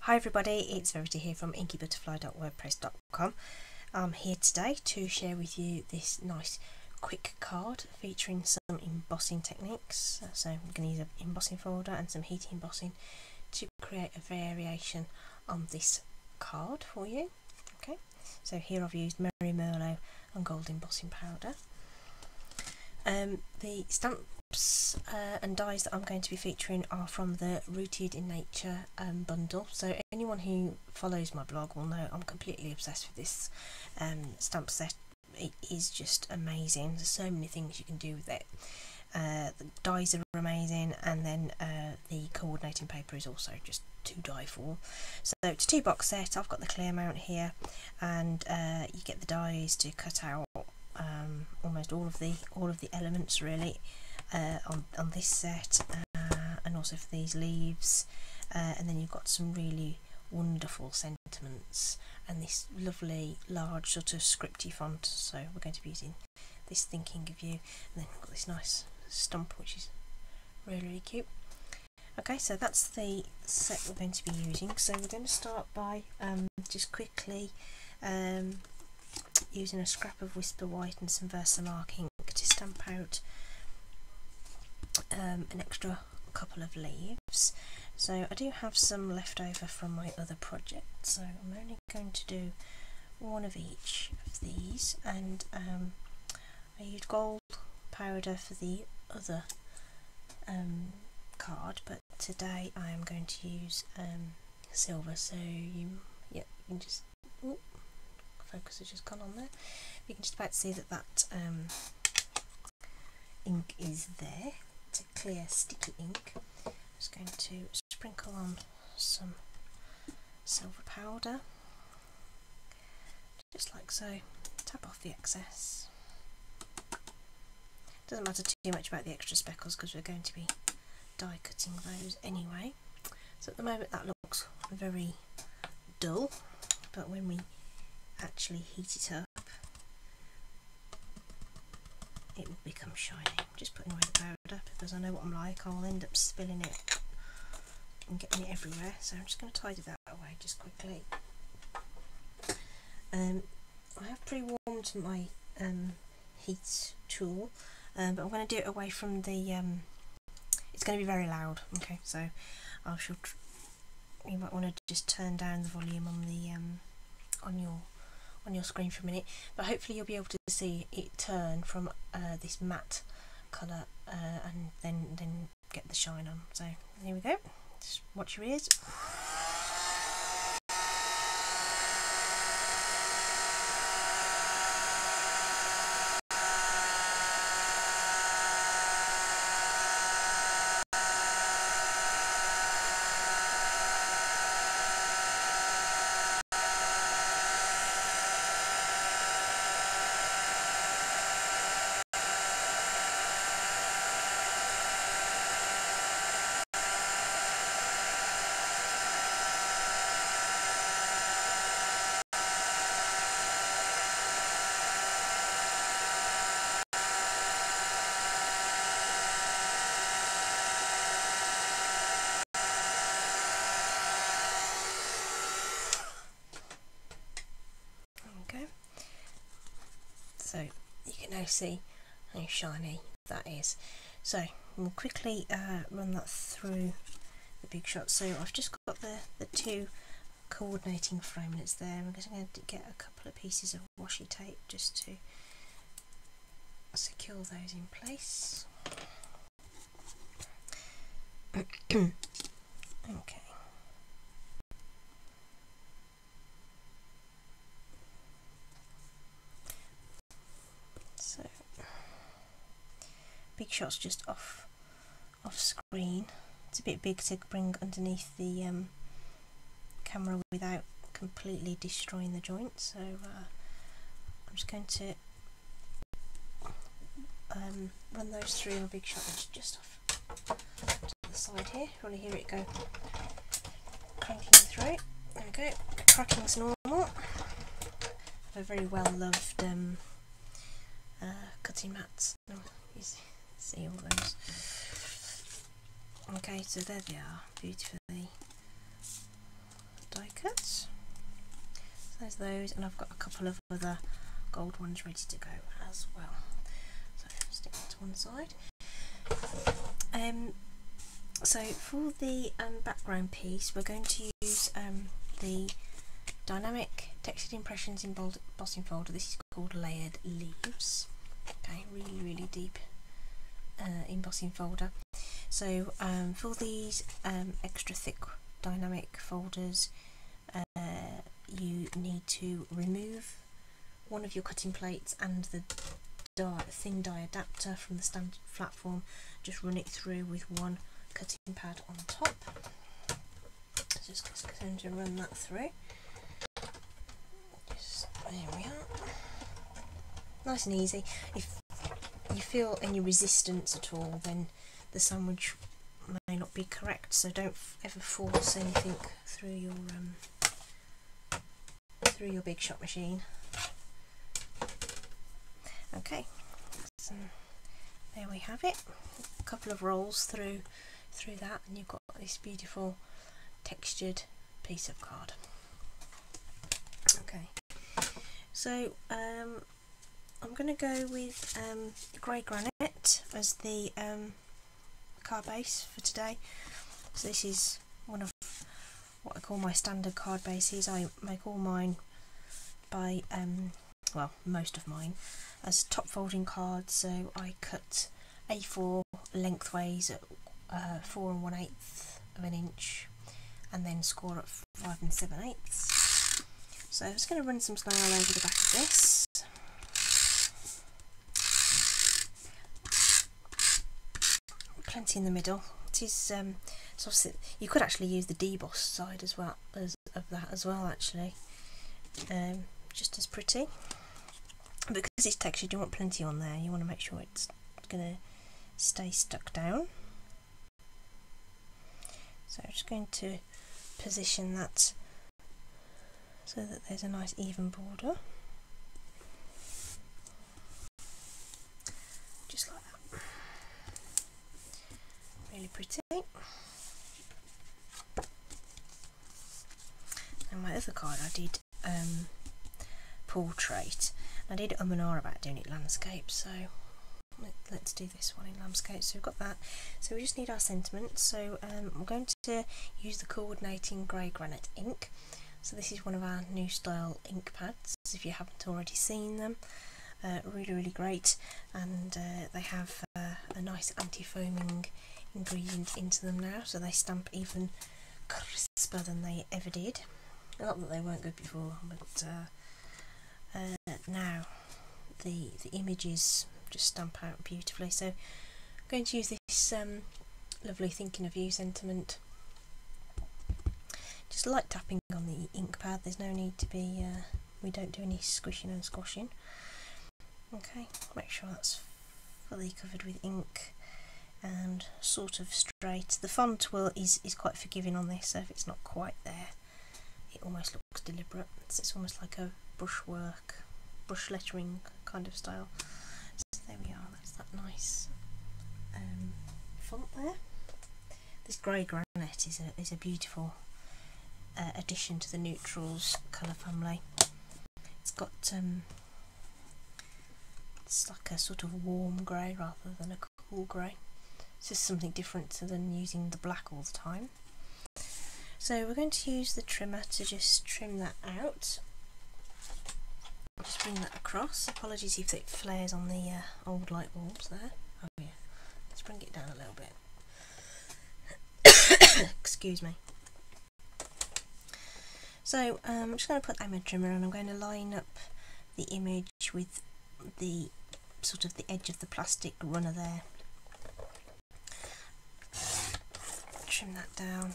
Hi everybody, it's Verity here from inkybutterfly.wordpress.com. I'm here today to share with you this nice quick card featuring some embossing techniques. So I'm going to use an embossing folder and some heat embossing to create a variation on this card for you. Okay, so here I've used Merry Merlot and gold embossing powder. The stamps and dies that I'm going to be featuring are from the Rooted in Nature bundle. So anyone who follows my blog will know I'm completely obsessed with this stamp set. It is just amazing. There's so many things you can do with it. The dies are amazing, and then the coordinating paper is also just to die for. So it's a 2-box set. I've got the clear mount here, and you get the dies to cut out almost all of the elements really on this set, and also for these leaves, and then you've got some really wonderful sentiments and this lovely large sort of scripty font. So we're going to be using this Thinking of You, and then we've got this nice stump which is really cute. Okay, so that's the set we're going to be using. So we're going to start by just quickly using a scrap of Whisper White and some Versamark ink to stamp out an extra couple of leaves. So I do have some left over from my other project, so I'm only going to do one of each of these, and I used gold powder for the other card, but today I am going to use silver. So you can just, focus has just gone on there. You can just about see that ink is there. It's a clear sticky ink. I'm just going to sprinkle on some silver powder, just like so. Tap off the excess. Doesn't matter too much about the extra speckles because we're going to be die cutting those anyway. So at the moment that looks very dull, but when we actually heat it up, it will become shiny. I'm just putting away the powder because I know what I'm like. I'll end up spilling it and getting it everywhere, so I'm just going to tidy that away just quickly. I have pre-warmed my heat tool, but I'm going to do it away from the it's going to be very loud. Okay, so you might want to just turn down the volume on the on your screen for a minute, but hopefully you'll be able to see it turn from this matte colour and then get the shine on. So here we go, just watch your ears. So you can now see how shiny that is. So we'll quickly run that through the big shot. So I've just got the two coordinating framelits there. I'm just going to get a couple of pieces of washi tape just to secure those in place. Okay. So big shot's just off screen. It's a bit big to bring underneath the camera without completely destroying the joint, so I'm just going to run those through a big shot, which is just off to the side here. Probably hear it go cranking through. There we go, cracking's normal. A very well loved cutting mats. Oh, you see all those. Okay, so there they are, beautifully there's those, and I've got a couple of other gold ones ready to go as well. So stick that to one side. So for the background piece, we're going to use the Dynamic Textured Impressions Embossing Folder. This is called Layered Leaves. Okay, really deep embossing folder. So for these extra thick dynamic folders, you need to remove one of your cutting plates and the thin die adapter from the standard platform. Just run it through with one cutting pad on top. Just going to run that through. There we are. Nice and easy. If you feel any resistance at all, then the sandwich may not be correct, so don't ever force anything through your big shot machine. Okay, so there we have it. A couple of rolls through that, and you've got this beautiful textured piece of card. Okay, so I'm going to go with grey granite as the card base for today. So this is one of what I call my standard card bases. I make all mine by, well, most of mine as top folding cards. So I cut A4 lengthways at 4 1/8 of an inch, and then score at 5 7/8. So I'm just going to run some snail over the back of this. Plenty in the middle. It is so obviously you could actually use the debossed side as well of that as well, actually, just as pretty. But because it's textured, you want plenty on there. You want to make sure it's going to stay stuck down. So I'm just going to position that so that there's a nice even border, just like that. Really pretty. And my other card I did portrait. I did and ahh about doing it landscape, so let's do this one in landscape. So we've got that. So we just need our sentiment. So I'm going to use the coordinating grey granite ink. So this is one of our new style ink pads, if you haven't already seen them. Really great, and they have a nice anti-foaming ingredient into them now, so they stamp even crisper than they ever did. Not that they weren't good before, but now the images just stamp out beautifully. So I'm going to use this lovely Thinking of You sentiment. Just light tapping on the ink pad. There's no need to be, we don't do any squishing and squashing. Okay, make sure that's fully covered with ink and sort of straight. The font is quite forgiving on this, so if it's not quite there, it almost looks deliberate. It's almost like a brushwork, brush lettering kind of style. So there we are, that's that nice font there. This grey granite is a beautiful addition to the neutrals colour family. It's got it's like a sort of warm grey rather than a cool grey. It's just something different than using the black all the time. So we're going to use the trimmer to just trim that out. Just bring that across. Apologies if it flares on the old light bulbs there. Oh yeah, let's bring it down a little bit. Excuse me. So I'm just going to put that in my trimmer, and I'm going to line up the image with the sort of the edge of the plastic runner there. Trim that down.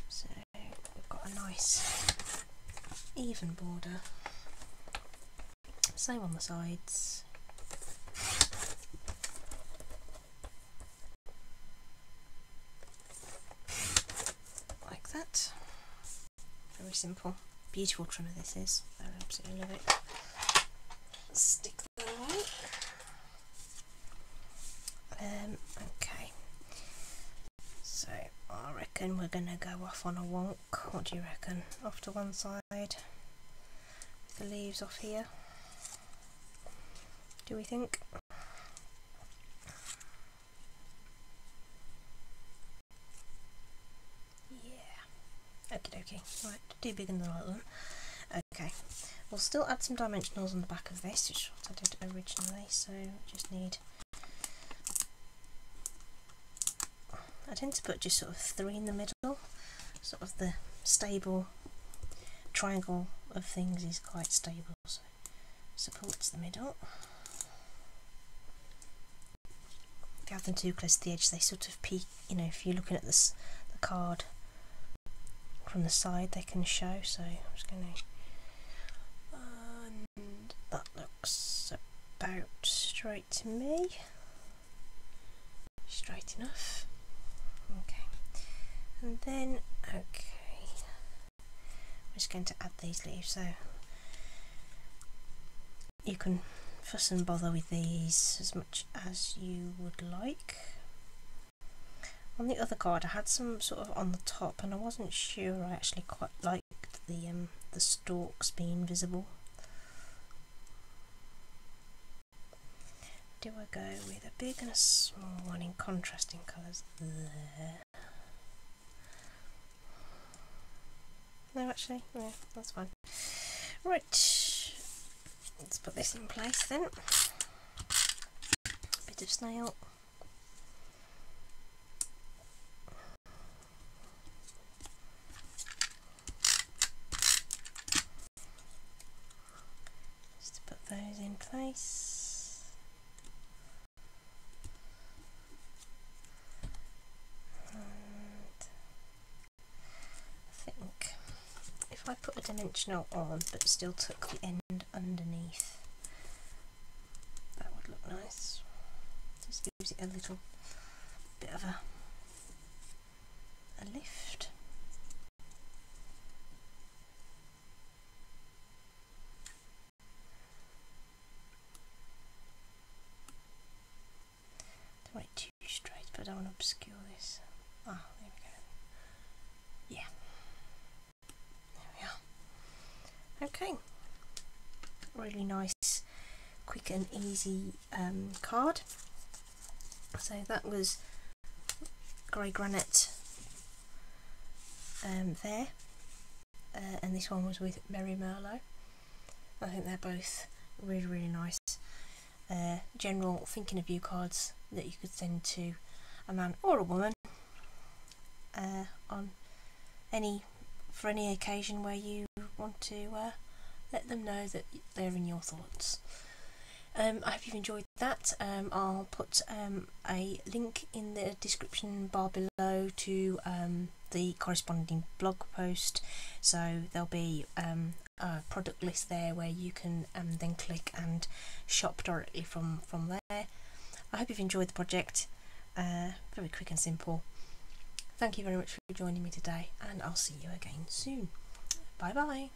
So we've got a nice even border. Same on the sides. Like that. Very simple. Beautiful trimmer this is. I absolutely love it. Stick that away. Okay. So I reckon we're going to go off on a wonk. What do you reckon? Off to one side leaves off here, do we think? Yeah. Okie dokie. Right, do bigger than the right one. Okay. We'll still add some dimensionals on the back of this, which is what I did originally, so just need... I tend to put just sort of 3 in the middle, sort of the stable triangle of things is quite stable, so supports the middle. If you have them too close to the edge, they sort of peek, you know, if you're looking at the card from the side, they can show, so I'm just going to... And that looks about straight to me. Straight enough. Okay. And then, okay, I'm just going to add these leaves, so you can fuss and bother with these as much as you would like. On the other card I had some sort of on the top and I wasn't sure I actually quite liked the stalks being visible. Do I go with a big and a small one in contrasting colours there? No, actually, yeah, that's fine. Right, let's put this in place then. Bit of snail. Just to put those in place. I put a dimensional on but still took the end underneath, that would look nice. Just gives it a little bit of a lift. Don't want it too straight, but I don't want to obscure this. Ah, there we go. Yeah. Okay, really nice, quick and easy card. So that was grey granite there, and this one was with Merry Merlot. I think they're both really nice general thinking of you cards that you could send to a man or a woman on for any occasion where you want to let them know that they're in your thoughts. I hope you've enjoyed that. I'll put a link in the description bar below to the corresponding blog post, so there'll be a product list there where you can then click and shop directly from there. I hope you've enjoyed the project. Very quick and simple. Thank you very much for joining me today, and I'll see you again soon. Bye bye.